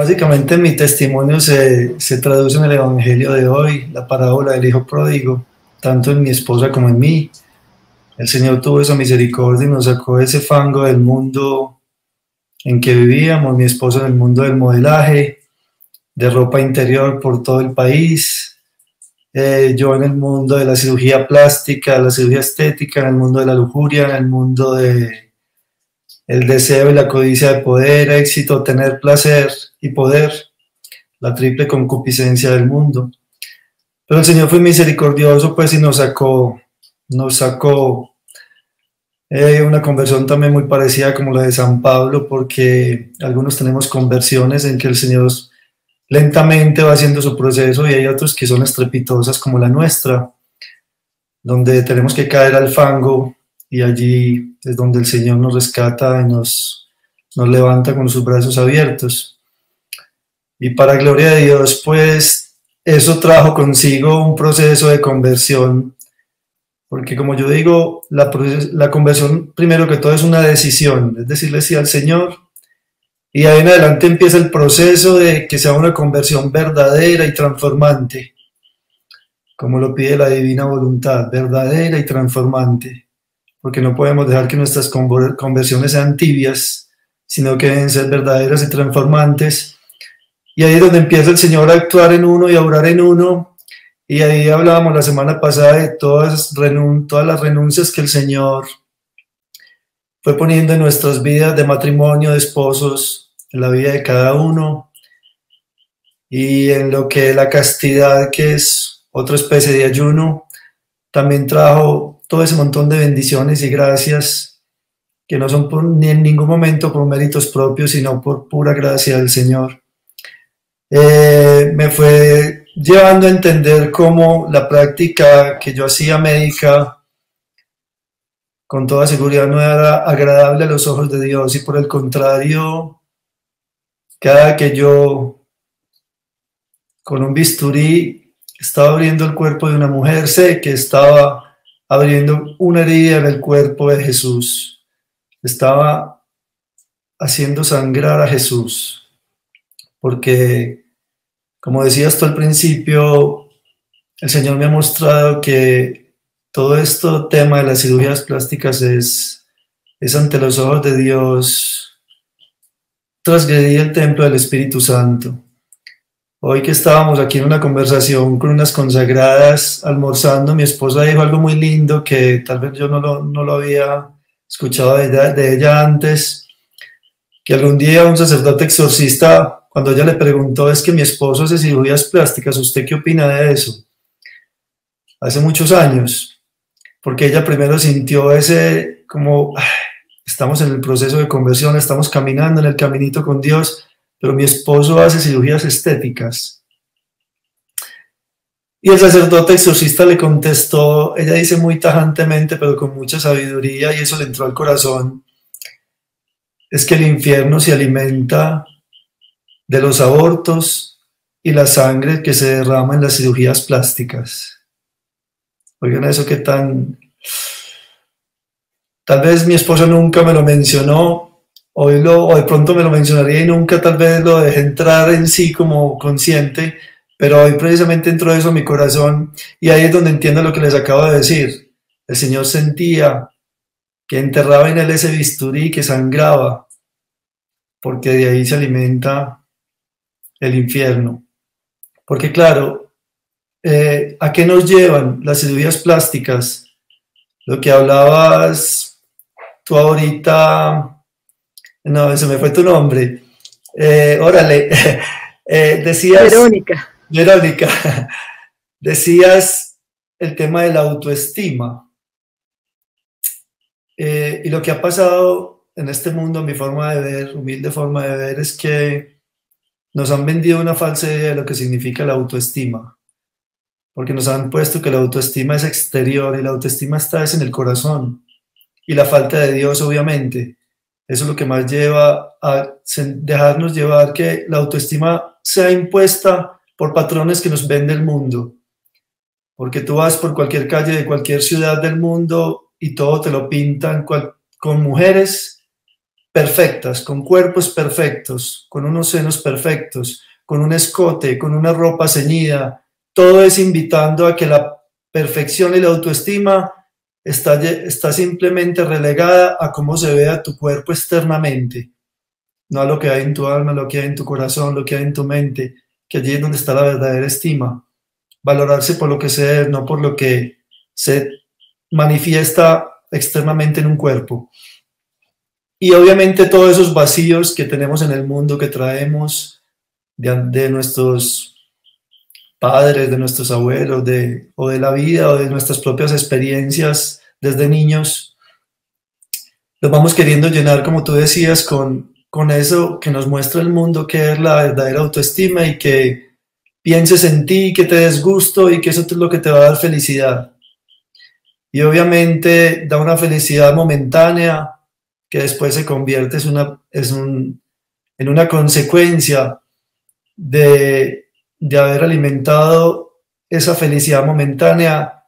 Básicamente mi testimonio se traduce en el Evangelio de hoy, la parábola del Hijo Pródigo, tanto en mi esposa como en mí. El Señor tuvo esa misericordia y nos sacó de ese fango del mundo en que vivíamos, mi esposa en el mundo del modelaje, de ropa interior por todo el país, yo en el mundo de la cirugía plástica, la cirugía estética, en el mundo de la lujuria, en el mundo de el deseo y la codicia de poder, éxito, tener placer y poder, la triple concupiscencia del mundo. Pero el Señor fue misericordioso, pues, y nos sacó una conversión también muy parecida como la de San Pablo, porque algunos tenemos conversiones en que el Señor lentamente va haciendo su proceso y hay otros que son estrepitosas como la nuestra, donde tenemos que caer al fango y allí es donde el Señor nos rescata y nos levanta con sus brazos abiertos. Y para gloria de Dios, pues eso trajo consigo un proceso de conversión, porque como yo digo, la conversión primero que todo es una decisión, es decirle sí al Señor, y ahí en adelante empieza el proceso de que sea una conversión verdadera y transformante, como lo pide la divina voluntad, verdadera y transformante, porque no podemos dejar que nuestras conversiones sean tibias, sino que deben ser verdaderas y transformantes. Y ahí es donde empieza el Señor a actuar en uno y a orar en uno. Y ahí hablábamos la semana pasada de todas las renuncias que el Señor fue poniendo en nuestras vidas de matrimonio, de esposos, en la vida de cada uno. Y en lo que la castidad, que es otra especie de ayuno, también trajo todo ese montón de bendiciones y gracias que no son ni en ningún momento por méritos propios, sino por pura gracia del Señor. Me fue llevando a entender cómo la práctica que yo hacía médica con toda seguridad no era agradable a los ojos de Dios, y por el contrario, cada que yo con un bisturí estaba abriendo el cuerpo de una mujer, sé que estaba abriendo una herida en el cuerpo de Jesús, estaba haciendo sangrar a Jesús, porque como decías tú al principio, el Señor me ha mostrado que todo este tema de las cirugías plásticas es ante los ojos de Dios transgredir el templo del Espíritu Santo. Hoy que estábamos aquí en una conversación con unas consagradas almorzando, mi esposa dijo algo muy lindo que tal vez yo no lo había escuchado de ella antes, que algún día un sacerdote exorcista, cuando ella le preguntó, es que mi esposo hace cirugías plásticas, ¿usted qué opina de eso? Hace muchos años, porque ella primero sintió ese como, estamos en el proceso de conversión, estamos caminando en el caminito con Dios, pero mi esposo hace cirugías estéticas. Y el sacerdote exorcista le contestó, ella dice muy tajantemente, pero con mucha sabiduría, y eso le entró al corazón, es que el infierno se alimenta de los abortos y la sangre que se derrama en las cirugías plásticas. Oigan eso, qué tan... Tal vez mi esposa nunca me lo mencionó, o de pronto me lo mencionaría y nunca tal vez lo dejé entrar en sí como consciente, pero hoy precisamente entró eso en mi corazón, y ahí es donde entiendo lo que les acabo de decir. El Señor sentía que enterraba en él ese bisturí que sangraba, porque de ahí se alimenta el infierno. Porque claro, ¿a qué nos llevan las cirugías plásticas? Lo que hablabas tú ahorita, no, se me fue tu nombre, órale, decías... Verónica, decías el tema de la autoestima, y lo que ha pasado en este mundo, mi forma de ver, humilde forma de ver, es que nos han vendido una falsa idea de lo que significa la autoestima, porque nos han puesto que la autoestima es exterior y la autoestima está en el corazón, y la falta de Dios, obviamente. Eso es lo que más lleva a dejarnos llevar, que la autoestima sea impuesta por patrones que nos vende el mundo, porque tú vas por cualquier calle de cualquier ciudad del mundo y todo te lo pintan con mujeres perfectas, con cuerpos perfectos, con unos senos perfectos, con un escote, con una ropa ceñida. Todo es invitando a que la perfección y la autoestima está simplemente relegada a cómo se vea tu cuerpo externamente, no a lo que hay en tu alma, lo que hay en tu corazón, lo que hay en tu mente, que allí es donde está la verdadera estima. Valorarse por lo que se es, no por lo que se manifiesta externamente en un cuerpo. Y obviamente todos esos vacíos que tenemos en el mundo, que traemos de nuestros padres, de nuestros abuelos, o de la vida, o de nuestras propias experiencias desde niños, los vamos queriendo llenar, como tú decías, con eso que nos muestra el mundo, que es la verdadera autoestima, y que pienses en ti, que te des gusto y que eso es lo que te va a dar felicidad. Y obviamente da una felicidad momentánea que después se convierte en una consecuencia de haber alimentado esa felicidad momentánea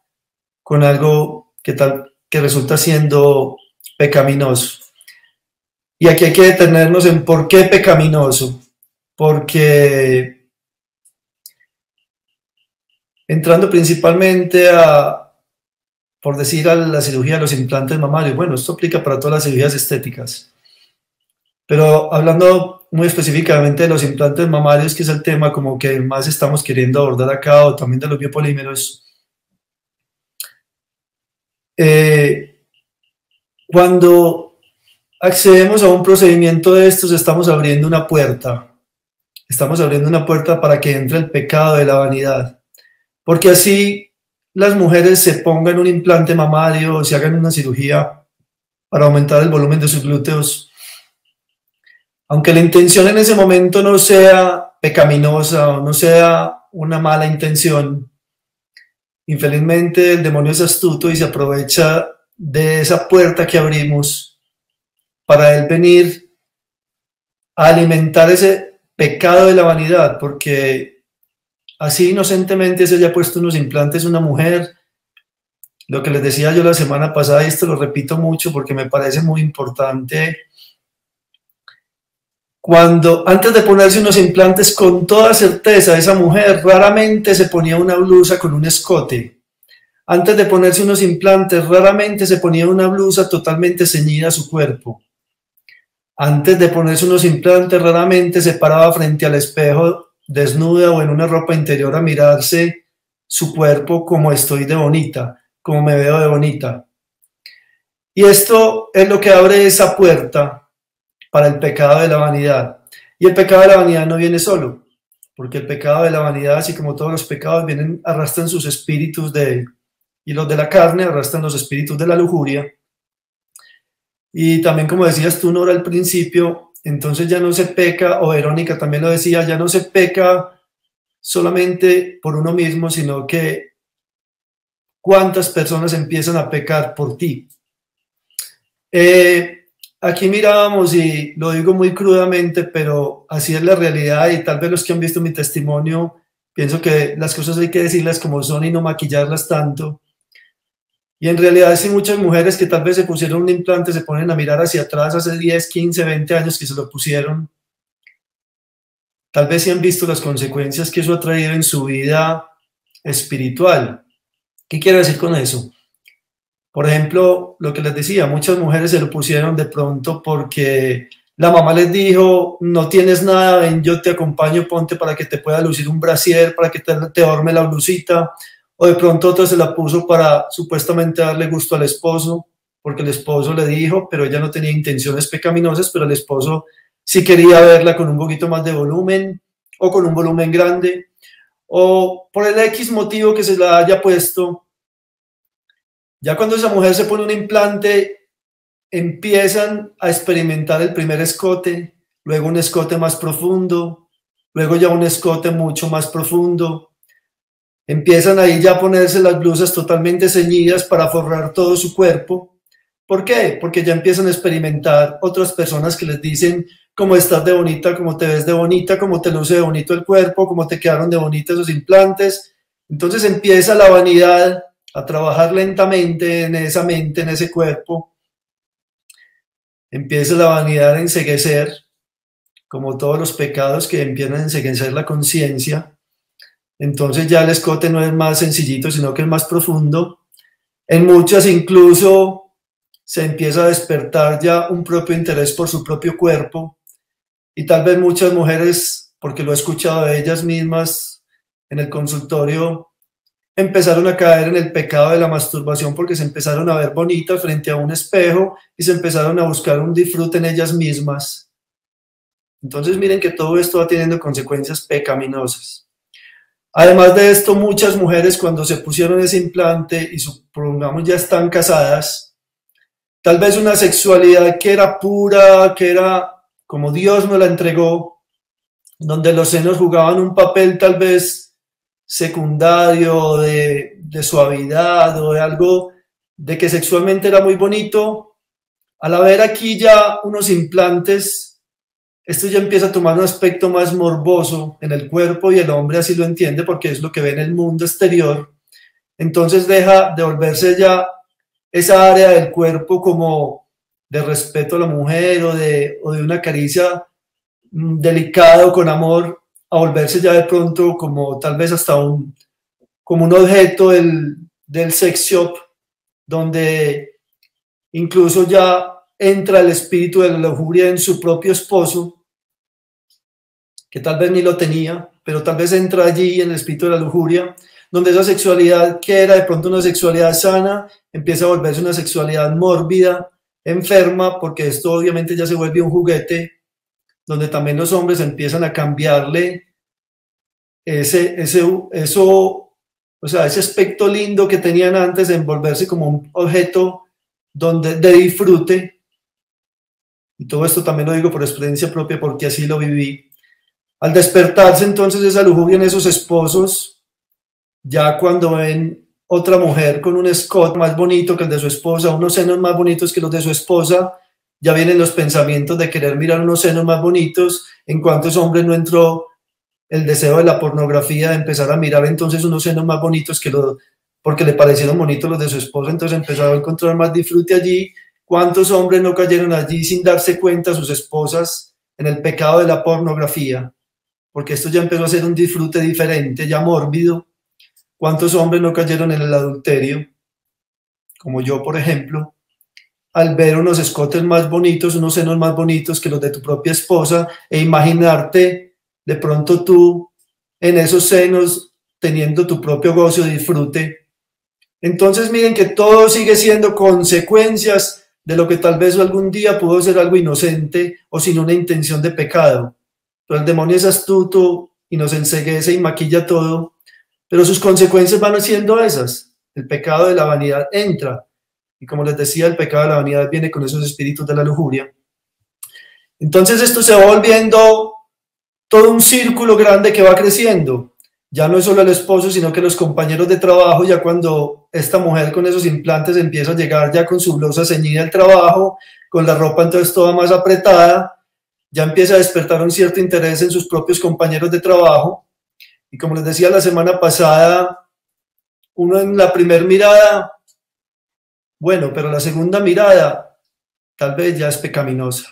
con algo que resulta siendo pecaminoso. Y aquí hay que detenernos en por qué pecaminoso, porque entrando principalmente por decir, a la cirugía de los implantes mamarios, bueno, esto aplica para todas las cirugías estéticas, pero hablando muy específicamente de los implantes mamarios, que es el tema como que más estamos queriendo abordar acá, o también de los biopolímeros, cuando accedemos a un procedimiento de estos, estamos abriendo una puerta para que entre el pecado de la vanidad, porque así las mujeres se pongan un implante mamario o se hagan una cirugía para aumentar el volumen de sus glúteos, aunque la intención en ese momento no sea pecaminosa o no sea una mala intención, infelizmente el demonio es astuto y se aprovecha de esa puerta que abrimos para él venir a alimentar ese pecado de la vanidad, porque así inocentemente se haya puesto unos implantes una mujer. Lo que les decía yo la semana pasada, y esto lo repito mucho porque me parece muy importante, cuando antes de ponerse unos implantes, con toda certeza, esa mujer raramente se ponía una blusa con un escote. Antes de ponerse unos implantes, raramente se ponía una blusa totalmente ceñida a su cuerpo. Antes de ponerse unos implantes, raramente se paraba frente al espejo desnuda o en una ropa interior a mirarse su cuerpo, como estoy de bonita, como me veo de bonita. Y esto es lo que abre esa puerta para el pecado de la vanidad. Y el pecado de la vanidad no viene solo, porque el pecado de la vanidad, así como todos los pecados, arrastran sus espíritus y los de la carne arrastran los espíritus de la lujuria. Y también, como decías tú, Nora, al principio, entonces ya no se peca, o Verónica también lo decía, ya no se peca solamente por uno mismo, sino que cuántas personas empiezan a pecar por ti. Aquí mirábamos, y lo digo muy crudamente, pero así es la realidad, y tal vez los que han visto mi testimonio, pienso que las cosas hay que decirlas como son y no maquillarlas tanto. Y en realidad sí, muchas mujeres que tal vez se pusieron un implante se ponen a mirar hacia atrás hace 10, 15, 20 años que se lo pusieron. Tal vez sí han visto las consecuencias que eso ha traído en su vida espiritual. ¿Qué quiero decir con eso? Por ejemplo, lo que les decía, muchas mujeres se lo pusieron de pronto porque la mamá les dijo, no tienes nada, ven, yo te acompaño, ponte para que te pueda lucir un brasier, para que te orme la blusita. O de pronto otra se la puso para supuestamente darle gusto al esposo, porque el esposo le dijo, pero ella no tenía intenciones pecaminosas, pero el esposo sí quería verla con un poquito más de volumen o con un volumen grande, o por el X motivo que se la haya puesto. Ya cuando esa mujer se pone un implante, empiezan a experimentar el primer escote, luego un escote más profundo, luego ya un escote mucho más profundo. Empiezan ahí ya a ponerse las blusas totalmente ceñidas para forrar todo su cuerpo. ¿Por qué? Porque ya empiezan a experimentar otras personas que les dicen cómo estás de bonita, cómo te ves de bonita, cómo te luce de bonito el cuerpo, cómo te quedaron de bonitos esos implantes. Entonces empieza la vanidad a trabajar lentamente en esa mente, en ese cuerpo. empieza la vanidad a enceguecer, como todos los pecados que empiezan a enceguecer la conciencia. Entonces ya el escote no es más sencillito, sino que es más profundo. En muchas incluso se empieza a despertar ya un propio interés por su propio cuerpo, y tal vez muchas mujeres, porque lo he escuchado de ellas mismas en el consultorio, empezaron a caer en el pecado de la masturbación porque se empezaron a ver bonitas frente a un espejo y se empezaron a buscar un disfrute en ellas mismas. Entonces miren que todo esto va teniendo consecuencias pecaminosas. Además de esto, muchas mujeres cuando se pusieron ese implante y supongamos ya están casadas, tal vez una sexualidad que era pura, que era como Dios nos la entregó, donde los senos jugaban un papel tal vez secundario, de suavidad o de algo de que sexualmente era muy bonito, al haber aquí ya unos implantes, esto ya empieza a tomar un aspecto más morboso en el cuerpo y el hombre así lo entiende porque es lo que ve en el mundo exterior. Entonces deja de volverse ya esa área del cuerpo como de respeto a la mujer o de una caricia delicada o con amor, a volverse ya de pronto como tal vez hasta como un objeto del sex shop, donde incluso ya entra el espíritu de la lujuria en su propio esposo, que tal vez ni lo tenía, pero tal vez entra allí en el espíritu de la lujuria, donde esa sexualidad que era de pronto una sexualidad sana, empieza a volverse una sexualidad mórbida, enferma, porque esto obviamente ya se vuelve un juguete, donde también los hombres empiezan a cambiarle ese aspecto lindo que tenían antes de envolverse como un objeto de disfrute. Y todo esto también lo digo por experiencia propia porque así lo viví. Al despertarse entonces esa lujuria en esos esposos, ya cuando ven otra mujer con un escote más bonito que el de su esposa, unos senos más bonitos que los de su esposa, ya vienen los pensamientos de querer mirar unos senos más bonitos. ¿En cuántos hombres no entró el deseo de la pornografía, de empezar a mirar entonces unos senos más bonitos porque le parecieron bonitos los de su esposa? Entonces empezó a encontrar más disfrute allí. ¿Cuántos hombres no cayeron allí sin darse cuenta sus esposas en el pecado de la pornografía? Porque esto ya empezó a ser un disfrute diferente, ya mórbido. ¿Cuántos hombres no cayeron en el adulterio? Como yo, por ejemplo, al ver unos escotes más bonitos, unos senos más bonitos que los de tu propia esposa, e imaginarte de pronto tú en esos senos teniendo tu propio gozo y disfrute. Entonces miren que todo sigue siendo consecuencias de lo que tal vez algún día pudo ser algo inocente o sin una intención de pecado. Pero el demonio es astuto y nos enceguece y maquilla todo, pero sus consecuencias van siendo esas. El pecado de la vanidad entra. Y como les decía, el pecado de la vanidad viene con esos espíritus de la lujuria. Entonces esto se va volviendo todo un círculo grande que va creciendo. Ya no es solo el esposo, sino que los compañeros de trabajo, ya cuando esta mujer con esos implantes empieza a llegar ya con su blusa ceñida al trabajo, con la ropa entonces toda más apretada, ya empieza a despertar un cierto interés en sus propios compañeros de trabajo. Y como les decía la semana pasada, uno en la primera mirada, bueno, pero la segunda mirada tal vez ya es pecaminosa.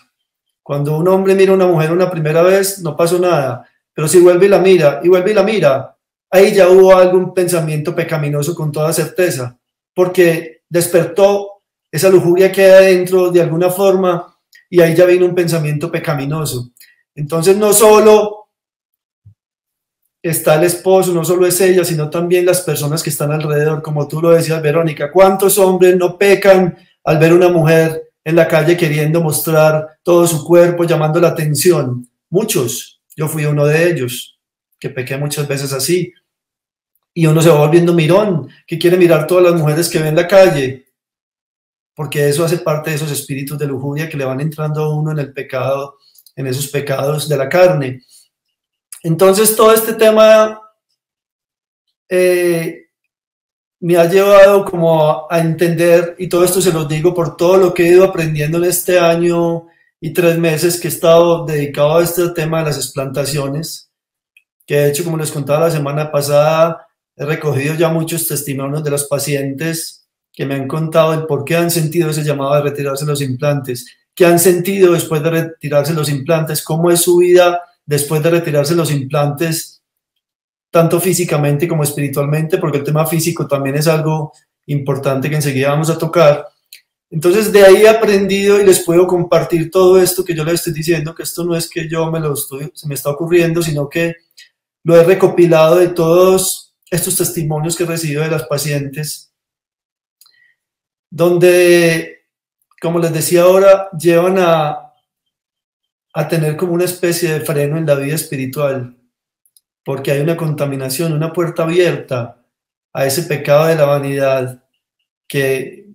Cuando un hombre mira a una mujer una primera vez, no pasó nada, pero si vuelve y la mira, y vuelve y la mira, ahí ya hubo algún pensamiento pecaminoso con toda certeza, porque despertó esa lujuria que hay adentro de alguna forma, y ahí ya vino un pensamiento pecaminoso. Entonces no solo está el esposo, no solo es ella, sino también las personas que están alrededor, como tú lo decías, Verónica. ¿Cuántos hombres no pecan al ver una mujer en la calle queriendo mostrar todo su cuerpo, llamando la atención? Muchos. Yo fui uno de ellos, que pequé muchas veces así. Y uno se va volviendo mirón, que quiere mirar todas las mujeres que ve en la calle, porque eso hace parte de esos espíritus de lujuria que le van entrando a uno en el pecado, en esos pecados de la carne. Entonces todo este tema me ha llevado como a entender, y todo esto se los digo por todo lo que he ido aprendiendo en este año y 3 meses que he estado dedicado a este tema de las explantaciones, que de hecho, como les contaba la semana pasada, he recogido ya muchos testimonios de los pacientes que me han contado el por qué han sentido ese llamado de retirarse los implantes. qué han sentido después de retirarse los implantes, cómo es su vida después de retirarse los implantes, tanto físicamente como espiritualmente, porque el tema físico también es algo importante que enseguida vamos a tocar. Entonces de ahí he aprendido y les puedo compartir todo esto que yo les estoy diciendo, que esto no es que yo se me está ocurriendo, sino que lo he recopilado de todos estos testimonios que he recibido de las pacientes, donde, como les decía ahora, llevan a tener como una especie de freno en la vida espiritual, porque hay una contaminación, una puerta abierta a ese pecado de la vanidad que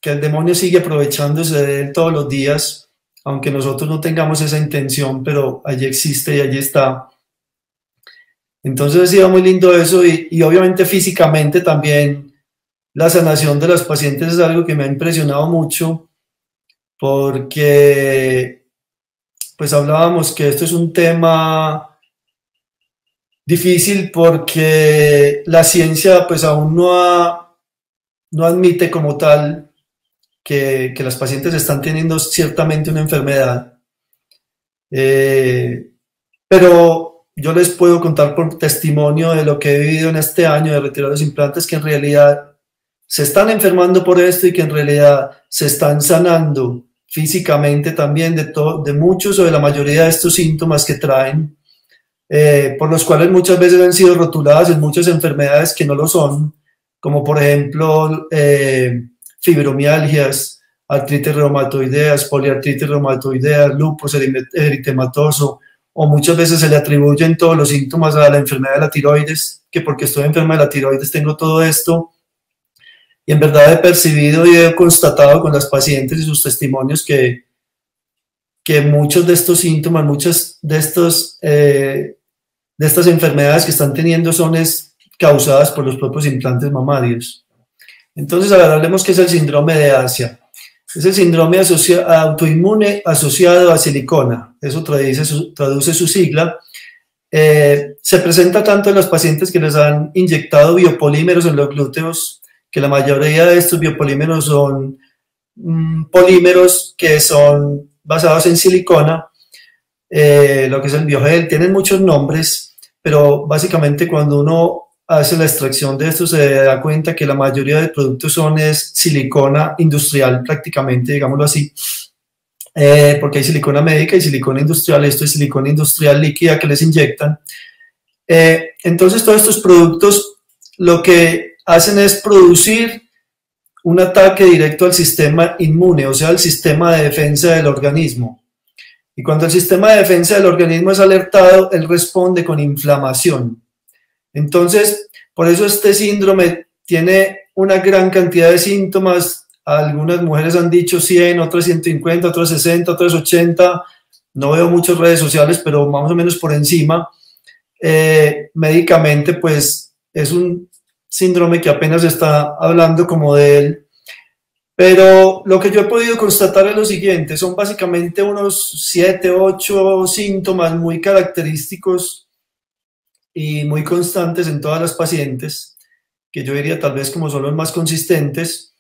el demonio sigue aprovechándose de él todos los días, aunque nosotros no tengamos esa intención, pero allí existe y allí está. Entonces ha sido muy lindo eso y obviamente físicamente también la sanación de las pacientes es algo que me ha impresionado mucho, porque pues hablábamos que esto es un tema difícil porque la ciencia pues aún no admite como tal que las pacientes están teniendo ciertamente una enfermedad. Pero yo les puedo contar por testimonio de lo que he vivido en este año de retirar los implantes, que en realidad se están enfermando por esto y que en realidad se están sanando físicamente también de muchos o de la mayoría de estos síntomas que traen, por los cuales muchas veces han sido rotuladas en muchas enfermedades que no lo son, como por ejemplo fibromialgias, artritis reumatoideas, poliartritis reumatoidea, lupus eritematoso, o muchas veces se le atribuyen todos los síntomas a la enfermedad de la tiroides, que porque estoy enferma de la tiroides tengo todo esto. Y en verdad he percibido y he constatado con las pacientes y sus testimonios que muchos de estos síntomas, muchas de estas enfermedades que están teniendo son causadas por los propios implantes mamarios. Entonces, a ver, hablemos qué es el síndrome de Asia. Es el síndrome autoinmune asociado a silicona. Eso traduce su sigla. Se presenta tanto en los pacientes que les han inyectado biopolímeros en los glúteos, que la mayoría de estos biopolímeros son polímeros que son basados en silicona, lo que es el biogel. Tienen muchos nombres, pero básicamente cuando uno hace la extracción de esto se da cuenta que la mayoría de productos es silicona industrial prácticamente, digámoslo así, porque hay silicona médica y silicona industrial. Esto es silicona industrial líquida que les inyectan. Entonces todos estos productos lo que hacen es producir un ataque directo al sistema inmune, o sea, al sistema de defensa del organismo. Y cuando el sistema de defensa del organismo es alertado, él responde con inflamación. Entonces, por eso este síndrome tiene una gran cantidad de síntomas. Algunas mujeres han dicho 100, otras 150, otras 60, otras 80. No veo muchas redes sociales, pero más o menos por encima. Médicamente, pues es un síndrome que apenas está hablando como de él. Pero lo que yo he podido constatar es lo siguiente: son básicamente unos 7, 8 síntomas muy característicos y muy constantes en todas las pacientes, que yo diría tal vez como son los más consistentes,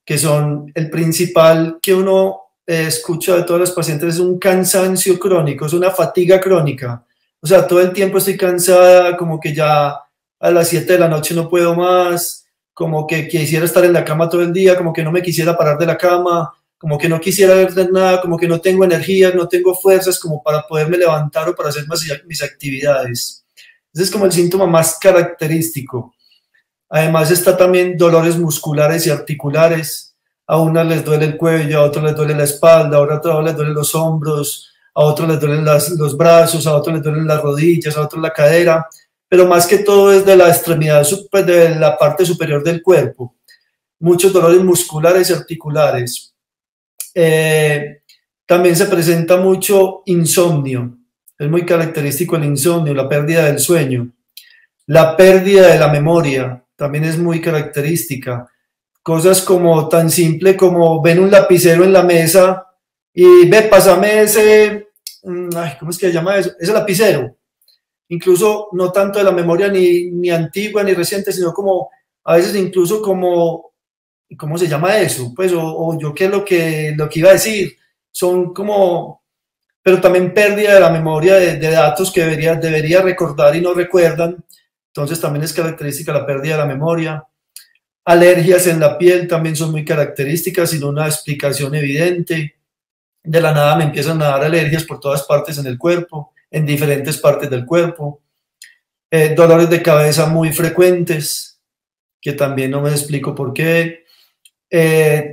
que son el principal que uno escucha de todas las pacientes: es un cansancio crónico, es una fatiga crónica. O sea, todo el tiempo estoy cansada, como que ya a las 7 de la noche no puedo más, como que quisiera estar en la cama todo el día, como que no me quisiera parar de la cama, como que no quisiera hacer nada, como que no tengo energía, no tengo fuerzas como para poderme levantar o para hacer mis actividades. Ese es como el síntoma más característico. Además está también dolores musculares y articulares. A unas les duele el cuello, a otras les duele la espalda, a otras les duelen los hombros, a otros les duelen los brazos, a otros les duelen las rodillas, a otros la cadera, pero más que todo es de la extremidad, de la parte superior del cuerpo. Muchos dolores musculares y articulares. También se presenta mucho insomnio. Es muy característico el insomnio, la pérdida del sueño. La pérdida de la memoria también es muy característica. Cosas como tan simple como ven un lapicero en la mesa y ve, pásame ese, ¿cómo es que se llama eso? Ese lapicero. Incluso no tanto de la memoria ni antigua ni reciente, sino como a veces incluso como, ¿cómo se llama eso? Pues, o yo qué es lo que iba a decir, son como, pero también pérdida de la memoria de datos que debería recordar y no recuerdan, entonces también es característica la pérdida de la memoria. Alergias en la piel también son muy características, sin una explicación evidente. De la nada me empiezan a dar alergias por todas partes en el cuerpo, en diferentes partes del cuerpo. Dolores de cabeza muy frecuentes, que también no me explico por qué.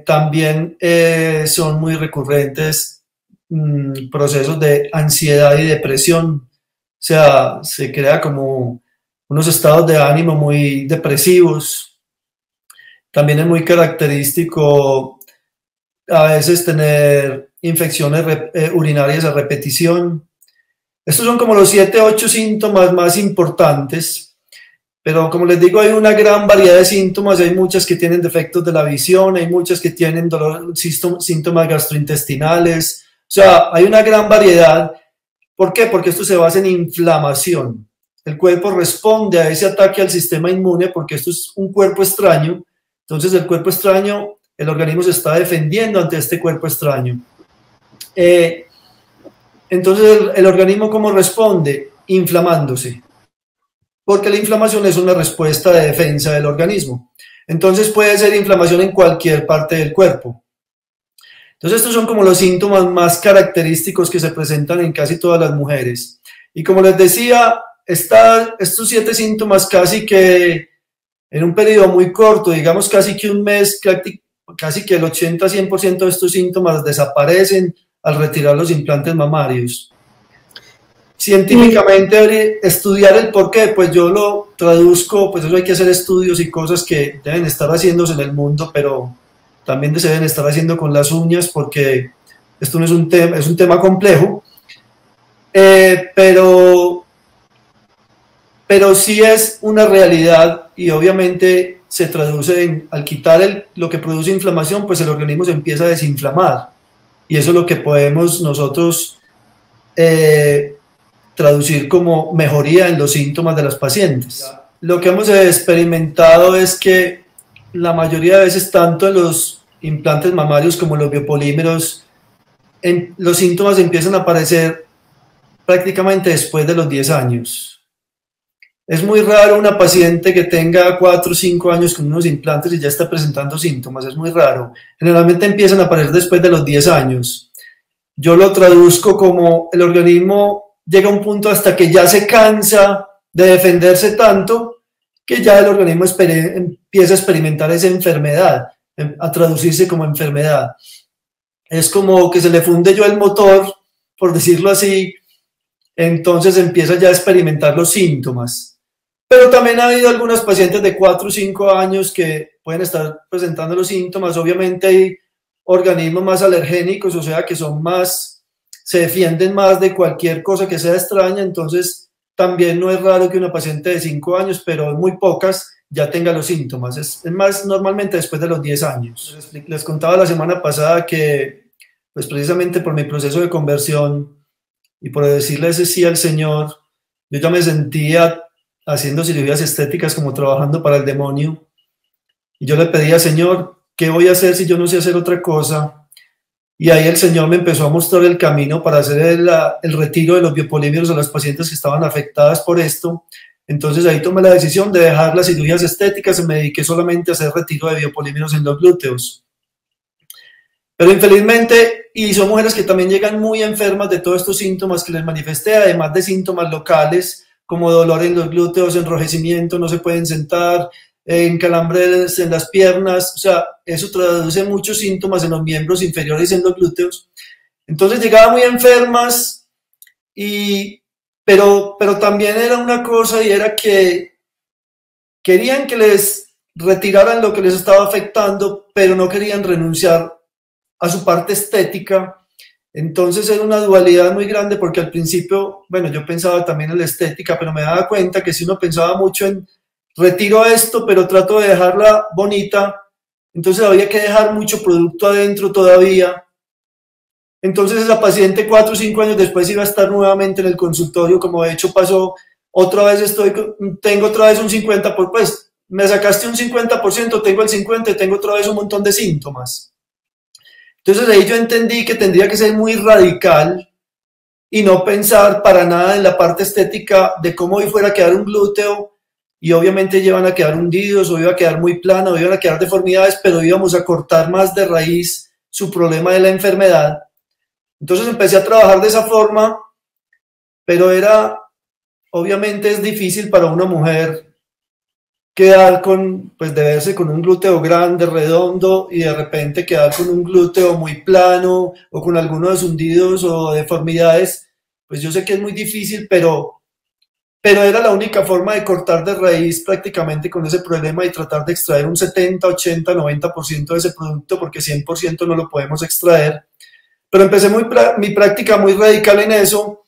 También son muy recurrentes procesos de ansiedad y depresión. O sea, se crea como unos estados de ánimo muy depresivos. También es muy característico a veces tener infecciones urinarias a repetición. Estos son como los 7, 8 síntomas más importantes, pero como les digo, hay una gran variedad de síntomas. Hay muchas que tienen defectos de la visión, hay muchas que tienen síntomas gastrointestinales, o sea, hay una gran variedad. ¿Por qué? Porque esto se basa en inflamación. El cuerpo responde a ese ataque al sistema inmune porque esto es un cuerpo extraño. Entonces el cuerpo extraño, el organismo se está defendiendo ante este cuerpo extraño. Entonces el organismo, ¿cómo responde? Inflamándose. Porque la inflamación es una respuesta de defensa del organismo. Entonces puede ser inflamación en cualquier parte del cuerpo. Entonces estos son como los síntomas más característicos que se presentan en casi todas las mujeres. Y como les decía, estos 7 síntomas casi que en un periodo muy corto, digamos casi que un mes, casi que el 80-100% de estos síntomas desaparecen al retirar los implantes mamarios. Científicamente estudiar el por qué, pues yo lo traduzco, pues eso hay que hacer estudios y cosas que deben estar haciéndose en el mundo, pero también se deben estar haciendo con las uñas porque esto no es un tema, es un tema complejo, pero sí es una realidad y obviamente se traduce en, al quitar lo que produce inflamación, pues el organismo se empieza a desinflamar y eso es lo que podemos nosotros traducir como mejoría en los síntomas de las pacientes. Lo que hemos experimentado es que la mayoría de veces, tanto en los implantes mamarios como en los biopolímeros, los síntomas empiezan a aparecer prácticamente después de los 10 años. Es muy raro una paciente que tenga 4 o 5 años con unos implantes y ya está presentando síntomas, es muy raro. Generalmente empiezan a aparecer después de los 10 años. Yo lo traduzco como el organismo llega a un punto hasta que ya se cansa de defenderse tanto que ya el organismo empieza a experimentar esa enfermedad, a traducirse como enfermedad. Es como que se le funde yo el motor, por decirlo así, entonces empieza ya a experimentar los síntomas. Pero también ha habido algunas pacientes de 4 o 5 años que pueden estar presentando los síntomas. Obviamente hay organismos más alergénicos, o sea, que son más, se defienden más de cualquier cosa que sea extraña, entonces también no es raro que una paciente de 5 años, pero muy pocas, ya tenga los síntomas. Es más normalmente después de los 10 años. Les contaba la semana pasada que, pues precisamente por mi proceso de conversión y por decirle ese sí al Señor, yo ya me sentía haciendo cirugías estéticas como trabajando para el demonio. Y yo le pedía, Señor, ¿qué voy a hacer si yo no sé hacer otra cosa? Y ahí el Señor me empezó a mostrar el camino para hacer el retiro de los biopolímeros a las pacientes que estaban afectadas por esto. Entonces ahí tomé la decisión de dejar las cirugías estéticas y me dediqué solamente a hacer retiro de biopolímeros en los glúteos. Pero infelizmente, y son mujeres que también llegan muy enfermas de todos estos síntomas que les manifesté, además de síntomas locales, como dolor en los glúteos, enrojecimiento, no se pueden sentar, calambres en las piernas, o sea, eso traduce muchos síntomas en los miembros inferiores y en los glúteos. Entonces llegaban muy enfermas, pero también era una cosa y era que querían que les retiraran lo que les estaba afectando, pero no querían renunciar a su parte estética. Entonces era una dualidad muy grande porque al principio, bueno, yo pensaba también en la estética, pero me daba cuenta que si uno pensaba mucho en retiro esto, pero trato de dejarla bonita, entonces había que dejar mucho producto adentro todavía. Entonces esa paciente 4 o 5 años después iba a estar nuevamente en el consultorio, como de hecho pasó, otra vez tengo otra vez un 50%, pues me sacaste un 50%, tengo el 50% y tengo otra vez un montón de síntomas. Entonces ahí yo entendí que tendría que ser muy radical y no pensar para nada en la parte estética de cómo hoy fuera a quedar un glúteo y obviamente iban a quedar hundidos o iba a quedar muy plano o iban a quedar deformidades, pero íbamos a cortar más de raíz su problema de la enfermedad. Entonces empecé a trabajar de esa forma, pero obviamente es difícil para una mujer quedar pues de verse con un glúteo grande, redondo, y de repente quedar con un glúteo muy plano o con algunos hundidos o deformidades. Pues yo sé que es muy difícil, pero era la única forma de cortar de raíz prácticamente con ese problema y tratar de extraer un 70, 80, 90% de ese producto, porque 100% no lo podemos extraer. Pero empecé mi práctica muy radical en eso,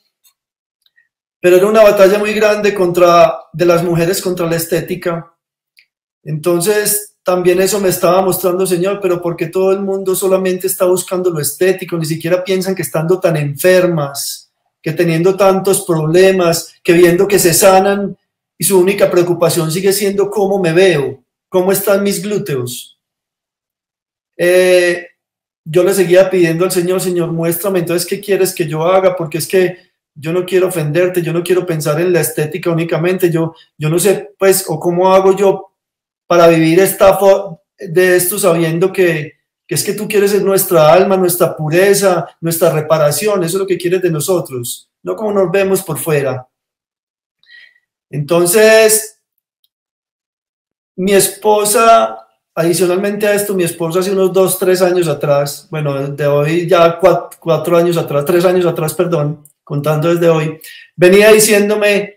pero era una batalla muy grande de las mujeres contra la estética. Entonces, también eso me estaba mostrando, Señor, pero ¿por qué todo el mundo solamente está buscando lo estético? Ni siquiera piensan que estando tan enfermas, que teniendo tantos problemas, que viendo que se sanan y su única preocupación sigue siendo cómo me veo, cómo están mis glúteos. Yo le seguía pidiendo al Señor, Señor, muéstrame entonces qué quieres que yo haga, porque es que yo no quiero ofenderte, yo no quiero pensar en la estética únicamente, yo no sé, pues, o cómo hago yo para vivir de esto sabiendo que es que tú quieres ser nuestra alma, nuestra pureza, nuestra reparación, eso es lo que quieres de nosotros, no como nos vemos por fuera. Entonces, mi esposa, adicionalmente a esto, mi esposa hace unos 2, 3 años atrás, bueno, de hoy ya 4 años atrás, 3 años atrás, perdón, contando desde hoy, venía diciéndome,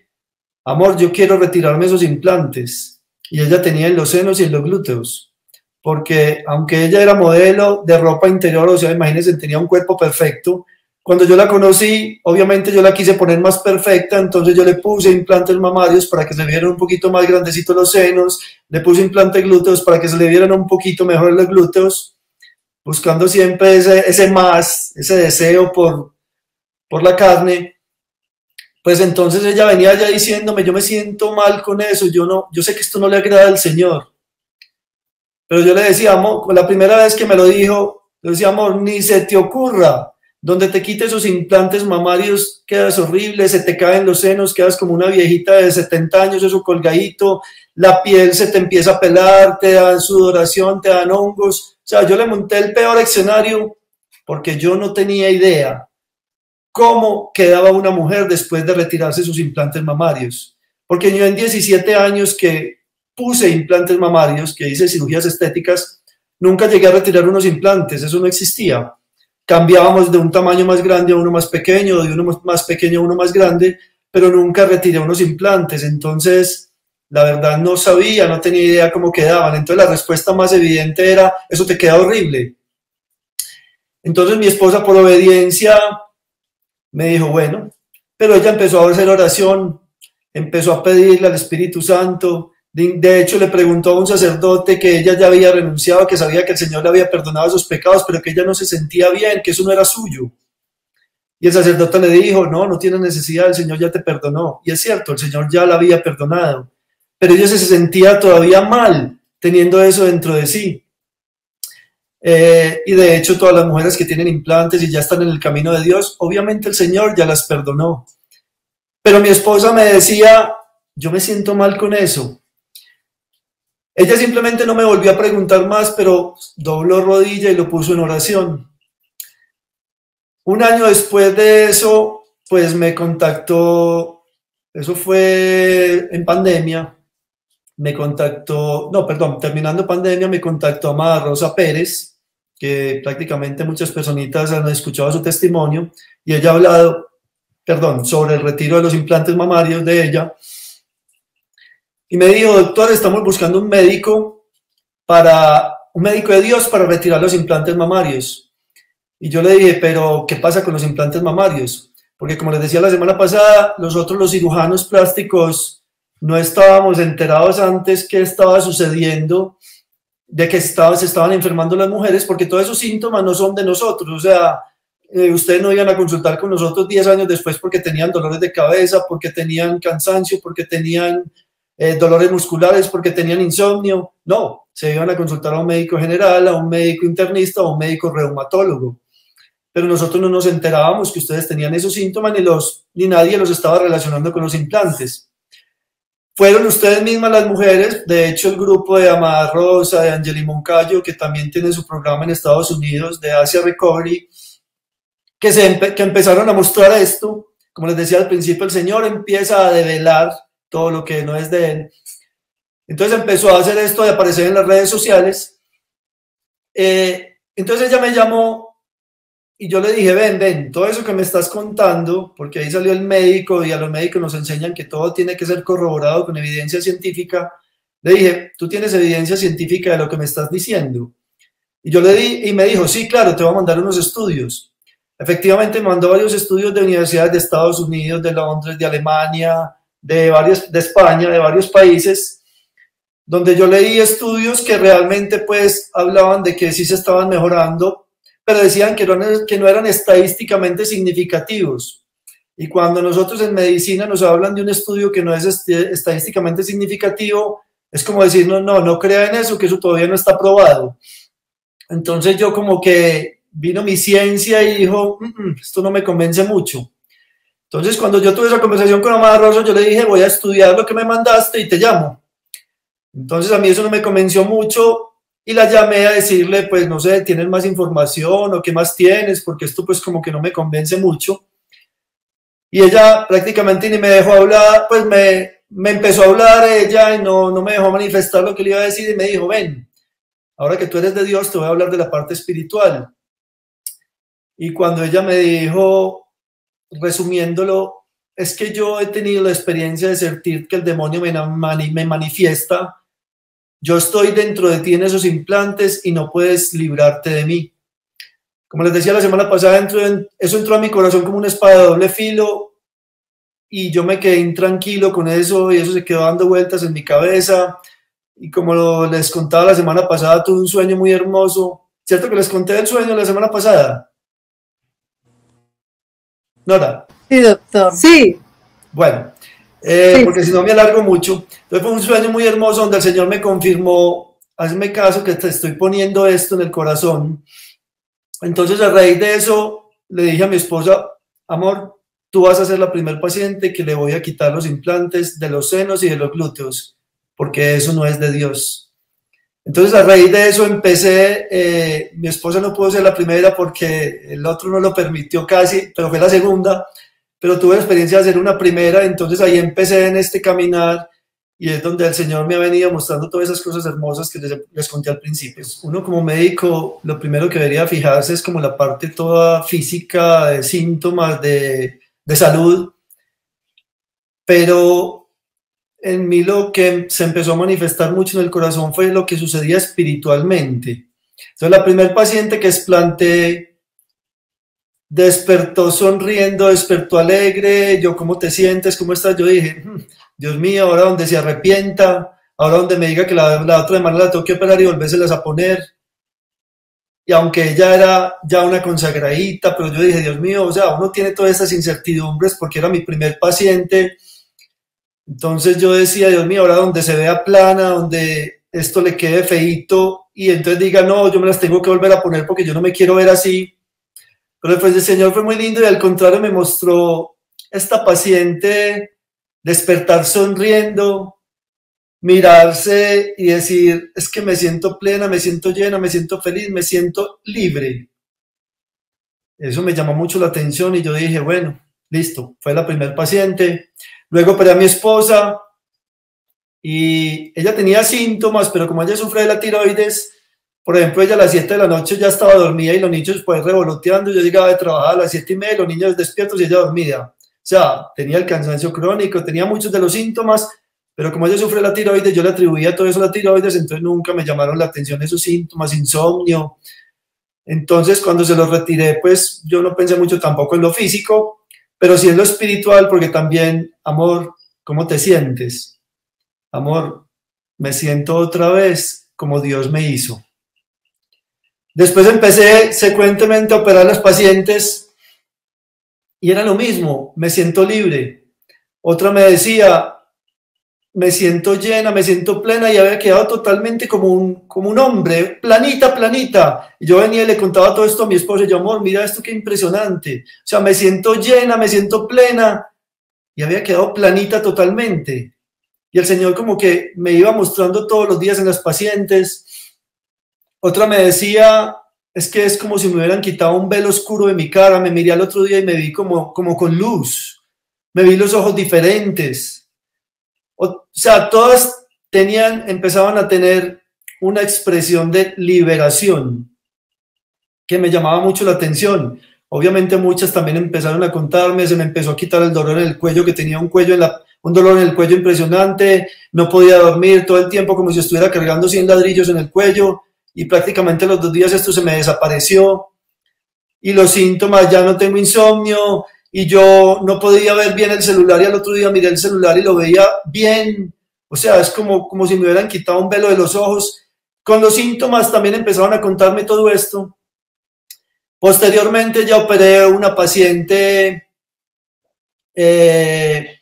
amor, yo quiero retirarme esos implantes. Y ella tenía en los senos y en los glúteos, porque aunque ella era modelo de ropa interior, o sea, imagínense, tenía un cuerpo perfecto. Cuando yo la conocí, obviamente yo la quise poner más perfecta, entonces yo le puse implantes mamarios para que se le vieran un poquito más grandecitos los senos, le puse implantes glúteos para que se le vieran un poquito mejor los glúteos, buscando siempre ese deseo por la carne. Pues entonces ella venía ya diciéndome, yo me siento mal con eso, yo sé que esto no le agrada al Señor. Pero yo le decía, amor, la primera vez que me lo dijo, le decía, amor, ni se te ocurra, donde te quites esos implantes mamarios, quedas horrible, se te caen los senos, quedas como una viejita de 70 años, eso colgadito, la piel se te empieza a pelar, te dan sudoración, te dan hongos. O sea, yo le monté el peor escenario porque yo no tenía idea cómo quedaba una mujer después de retirarse sus implantes mamarios. Porque yo en 17 años que puse implantes mamarios, que hice cirugías estéticas, nunca llegué a retirar unos implantes, eso no existía. Cambiábamos de un tamaño más grande a uno más pequeño, de uno más pequeño a uno más grande, pero nunca retiré unos implantes. Entonces, la verdad no sabía, no tenía idea cómo quedaban. Entonces la respuesta más evidente era, eso te queda horrible. Entonces mi esposa, por obediencia, me dijo, bueno, pero ella empezó a hacer oración, empezó a pedirle al Espíritu Santo. De hecho, le preguntó a un sacerdote que ella ya había renunciado, que sabía que el Señor le había perdonado sus pecados, pero que ella no se sentía bien, que eso no era suyo. Y el sacerdote le dijo, no tienes necesidad, el Señor ya te perdonó. Y es cierto, el Señor ya la había perdonado, pero ella se sentía todavía mal teniendo eso dentro de sí. Y de hecho todas las mujeres que tienen implantes y ya están en el camino de Dios, obviamente el Señor ya las perdonó. Pero mi esposa me decía, yo me siento mal con eso. Ella simplemente no me volvió a preguntar más, pero dobló rodilla y lo puso en oración. Un año después de eso, pues me contactó, eso fue en pandemia, terminando pandemia, me contactó Amada Rosa Pérez, que prácticamente muchas personitas han escuchado su testimonio, y ella ha hablado, sobre el retiro de los implantes mamarios de ella, y me dijo, doctor, estamos buscando un médico de Dios para retirar los implantes mamarios. Y yo le dije, pero ¿qué pasa con los implantes mamarios? Porque como les decía la semana pasada, nosotros los cirujanos plásticos no estábamos enterados antes qué estaba sucediendo, de que se estaban enfermando las mujeres, porque todos esos síntomas no son de nosotros. O sea, ustedes no iban a consultar con nosotros 10 años después porque tenían dolores de cabeza, porque tenían cansancio, porque tenían dolores musculares porque tenían insomnio. No, se iban a consultar a un médico general, a un médico internista, a un médico reumatólogo. Pero nosotros no nos enterábamos que ustedes tenían esos síntomas ni nadie los estaba relacionando con los implantes. Fueron ustedes mismas las mujeres, de hecho el grupo de Amada Rosa, de Angeli Moncayo, que también tiene su programa en Estados Unidos, de Asia Recovery, que empezaron a mostrar esto. Como les decía al principio, el Señor empieza a develar todo lo que no es de Él. Entonces empezó a hacer esto de aparecer en las redes sociales. Entonces ella me llamó y yo le dije, ven, todo eso que me estás contando, porque ahí salió el médico y a los médicos nos enseñan que todo tiene que ser corroborado con evidencia científica. Le dije, ¿tú tienes evidencia científica de lo que me estás diciendo? Y yo le di, y me dijo, sí, claro, te voy a mandar unos estudios. Efectivamente me mandó varios estudios de universidades de Estados Unidos, de Londres, de Alemania, de España, de varios países, donde yo leí estudios que realmente pues hablaban de que sí se estaban mejorando, pero decían que no eran estadísticamente significativos. Y cuando nosotros en medicina nos hablan de un estudio que no es estadísticamente significativo, es como decir, no crea en eso, que eso todavía no está probado. Entonces yo como que vino mi ciencia y dijo, esto no me convence mucho. Entonces cuando yo tuve esa conversación con Amada Rosa, yo le dije, voy a estudiar lo que me mandaste y te llamo. Entonces a mí eso no me convenció mucho y la llamé a decirle, pues no sé, ¿tienes más información o qué más tienes? Porque esto pues como que no me convence mucho. Y ella prácticamente ni me dejó hablar, pues me empezó a hablar ella y no me dejó manifestar lo que le iba a decir y me dijo, ven, ahora que tú eres de Dios te voy a hablar de la parte espiritual. Y cuando ella me dijo, resumiéndolo, es que yo he tenido la experiencia de sentir que el demonio me manifiesta. Yo estoy dentro de ti en esos implantes y no puedes librarte de mí. Como les decía la semana pasada, eso entró a mi corazón como una espada de doble filo y yo me quedé intranquilo con eso y eso se quedó dando vueltas en mi cabeza. Y como les contaba la semana pasada, tuve un sueño muy hermoso. ¿Cierto que les conté el sueño la semana pasada? Nora. Sí, doctor. Sí. Bueno, porque si no me alargo mucho. Entonces fue un sueño muy hermoso donde el Señor me confirmó, hazme caso que te estoy poniendo esto en el corazón. Entonces a raíz de eso le dije a mi esposa, amor, tú vas a ser la primer paciente que le voy a quitar los implantes de los senos y de los glúteos, porque eso no es de Dios. Entonces a raíz de eso empecé, mi esposa no pudo ser la primera porque el otro no lo permitió casi, pero fue la segunda, pero tuve la experiencia de hacer una primera, entonces ahí empecé en este caminar y es donde el Señor me ha venido mostrando todas esas cosas hermosas que les conté al principio. Uno como médico, lo primero que debería fijarse es como la parte toda física, de síntomas, de salud, pero en mí lo que se empezó a manifestar mucho en el corazón fue lo que sucedía espiritualmente. Entonces la primer paciente que explanté despertó sonriendo, despertó alegre, yo, ¿cómo te sientes? ¿Cómo estás? Yo dije, Dios mío, ahora donde se arrepienta, ahora donde me diga que la otra semana la tengo que operar y volvérselas a poner. Y aunque ella era ya una consagradita, pero yo dije, Dios mío, o sea, uno tiene todas esas incertidumbres porque era mi primer paciente. Entonces yo decía, Dios mío, ahora donde se vea plana, donde esto le quede feíto y entonces diga, no, yo me las tengo que volver a poner porque yo no me quiero ver así. Pero pues el Señor fue muy lindo y al contrario me mostró esta paciente despertar sonriendo, mirarse y decir, es que me siento plena, me siento llena, me siento feliz, me siento libre. Eso me llamó mucho la atención y yo dije, bueno, listo, fue la primer paciente. Luego operé a mi esposa y ella tenía síntomas, pero como ella sufre de la tiroides, por ejemplo, ella a las 7 de la noche ya estaba dormida y los niños pues revoloteando. Yo llegaba de trabajar a las 7:30, los niños despiertos y ella dormida. O sea, tenía el cansancio crónico, tenía muchos de los síntomas, pero como ella sufre de la tiroides, yo le atribuía todo eso a la tiroides, entonces nunca me llamaron la atención esos síntomas, insomnio. Entonces, cuando se los retiré, pues yo no pensé mucho tampoco en lo físico, pero sí en lo espiritual, porque también, amor, ¿cómo te sientes? Amor, me siento otra vez como Dios me hizo. Después empecé secuentemente a operar a las pacientes y era lo mismo, me siento libre. Otra me decía, me siento llena, me siento plena y había quedado totalmente como un hombre, planita, planita. Y yo venía y le contaba todo esto a mi esposa y yo, amor, mira esto qué impresionante. O sea, me siento llena, me siento plena y había quedado planita totalmente. Y el Señor como que me iba mostrando todos los días en las pacientes. Otra me decía, es que es como si me hubieran quitado un velo oscuro de mi cara. Me miré al otro día y me vi como con luz. Me vi los ojos diferentes. O sea, todas empezaban a tener una expresión de liberación que me llamaba mucho la atención. Obviamente muchas también empezaron a contarme, se me empezó a quitar el dolor en el cuello, que tenía un dolor en el cuello impresionante, no podía dormir todo el tiempo como si estuviera cargando 100 ladrillos en el cuello y prácticamente los 2 días esto se me desapareció y los síntomas, ya no tengo insomnio y yo no podía ver bien el celular y al otro día miré el celular y lo veía bien, o sea, es como si me hubieran quitado un velo de los ojos. Con los síntomas también empezaron a contarme todo esto. Posteriormente ya operé una paciente que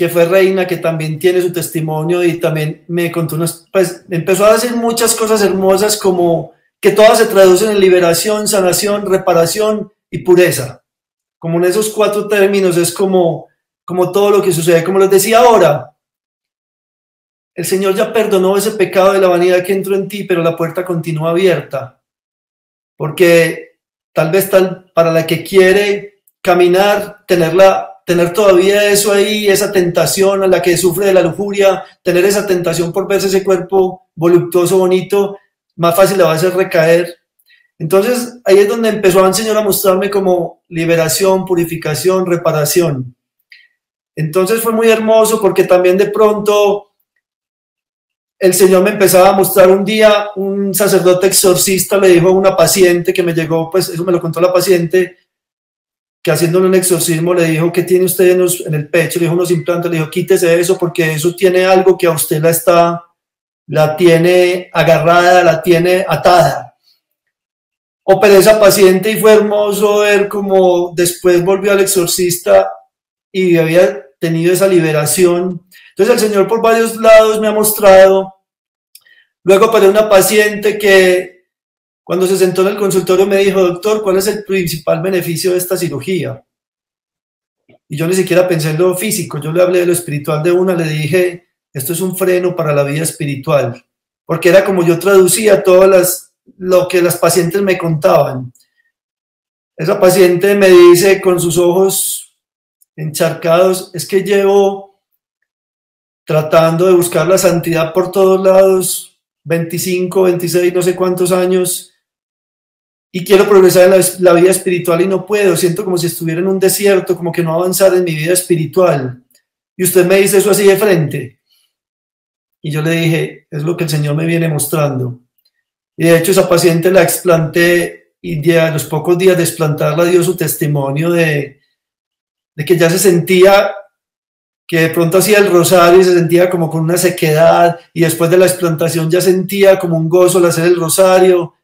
fue reina, que también tiene su testimonio y también me contó pues empezó a decir muchas cosas hermosas como que todas se traducen en liberación, sanación, reparación y pureza. Como en esos 4 términos es como todo lo que sucede. Como les decía ahora, el Señor ya perdonó ese pecado de la vanidad que entró en ti, pero la puerta continúa abierta. Porque tal vez para la que quiere caminar, tener todavía eso ahí, esa tentación, a la que sufre de la lujuria, tener esa tentación por verse ese cuerpo voluptuoso, bonito, más fácil le va a hacer recaer. Entonces ahí es donde empezó el Señor a mostrarme como liberación, purificación, reparación. Entonces fue muy hermoso porque también de pronto el Señor me empezaba a mostrar un día, un sacerdote exorcista le dijo a una paciente que me llegó, pues eso me lo contó la paciente, que haciéndole un exorcismo le dijo, ¿qué tiene usted en el pecho? Le dijo unos implantes, le dijo, quítese eso porque eso tiene algo que a usted la tiene agarrada, la tiene atada. Operé esa paciente y fue hermoso ver cómo después volvió al exorcista y había tenido esa liberación. Entonces el Señor por varios lados me ha mostrado. Luego operé una paciente que cuando se sentó en el consultorio me dijo, doctor, ¿cuál es el principal beneficio de esta cirugía? Y yo ni siquiera pensé en lo físico, yo le hablé de lo espiritual de una, le dije, esto es un freno para la vida espiritual, porque era como yo traducía lo que las pacientes me contaban. Esa paciente me dice con sus ojos encharcados, es que llevo tratando de buscar la santidad por todos lados, 25, 26, no sé cuántos años, y quiero progresar en la vida espiritual y no puedo, siento como si estuviera en un desierto, como que no avanzar en mi vida espiritual. Y usted me dice eso así de frente. Y yo le dije, es lo que el Señor me viene mostrando. Y de hecho esa paciente la explanté y ya a los pocos días de explantarla dio su testimonio de que ya se sentía que de pronto hacía el rosario y se sentía como con una sequedad y después de la explantación ya sentía como un gozo al hacer el rosario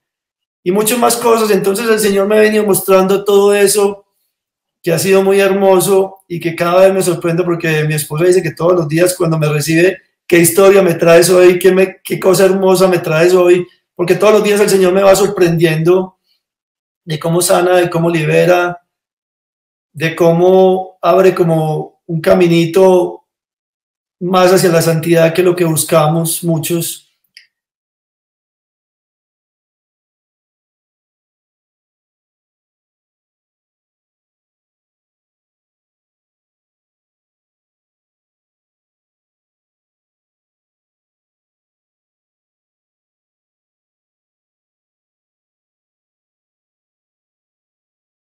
y muchas más cosas. Entonces el Señor me ha venido mostrando todo eso que ha sido muy hermoso y que cada vez me sorprende porque mi esposa dice que todos los días cuando me recibe, qué historia me traes hoy, qué cosa hermosa me traes hoy, porque todos los días el Señor me va sorprendiendo de cómo sana, de cómo libera, de cómo abre como un caminito más hacia la santidad que lo que buscamos muchos.